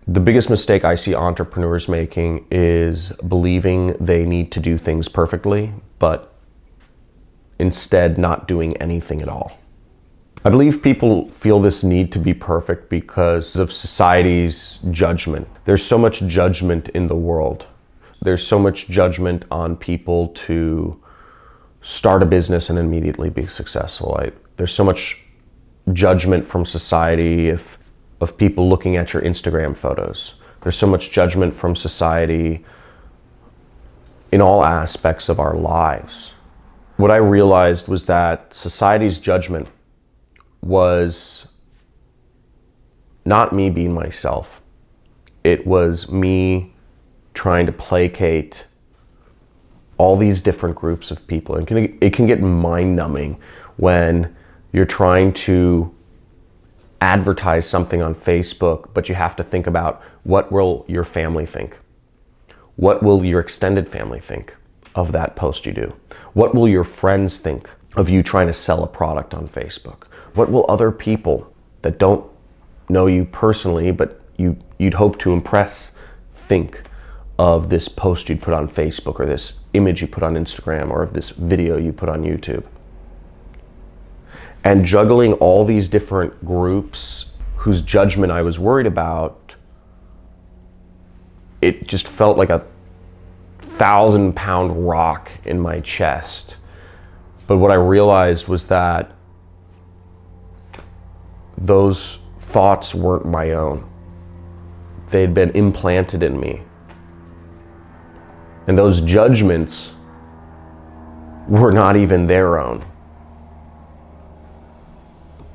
The biggest mistake I see entrepreneurs making is believing they need to do things perfectly, but instead not doing anything at all. I believe people feel this need to be perfect because of society's judgment. There's so much judgment in the world. There's so much judgment on people to start a business and immediately be successful. There's so much judgment from society of people looking at your Instagram photos. There's so much judgment from society in all aspects of our lives. What I realized was that society's judgment was not me being myself. It was me trying to placate all these different groups of people. And it can get mind-numbing when you're trying to advertise something on Facebook, but you have to think about, what will your family think? What will your extended family think of that post you do? What will your friends think of you trying to sell a product on Facebook? What will other people that don't know you personally, but you'd hope to impress, think of this post you'd put on Facebook, or this image you put on Instagram, or of this video you put on YouTube? And juggling all these different groups whose judgment I was worried about, it just felt like a 1,000-pound rock in my chest. But what I realized was that those thoughts weren't my own. They'd been implanted in me. And those judgments were not even their own.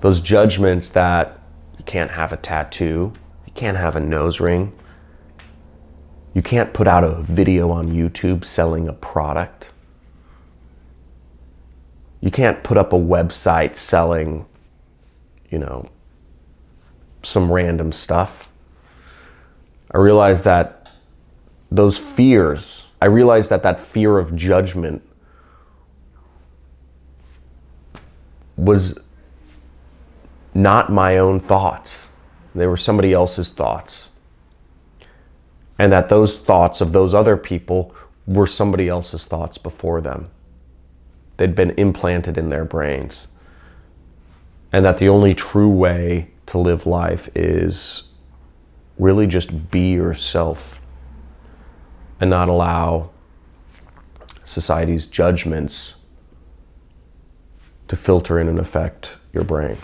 Those judgments that you can't have a tattoo, you can't have a nose ring, you can't put out a video on YouTube selling a product, you can't put up a website selling, some random stuff. I realized that that fear of judgment was not my own thoughts. They were somebody else's thoughts. And that those thoughts of those other people were somebody else's thoughts before them. They'd been implanted in their brains. And that the only true way to live life is really just be yourself and not allow society's judgments to filter in and affect your brain.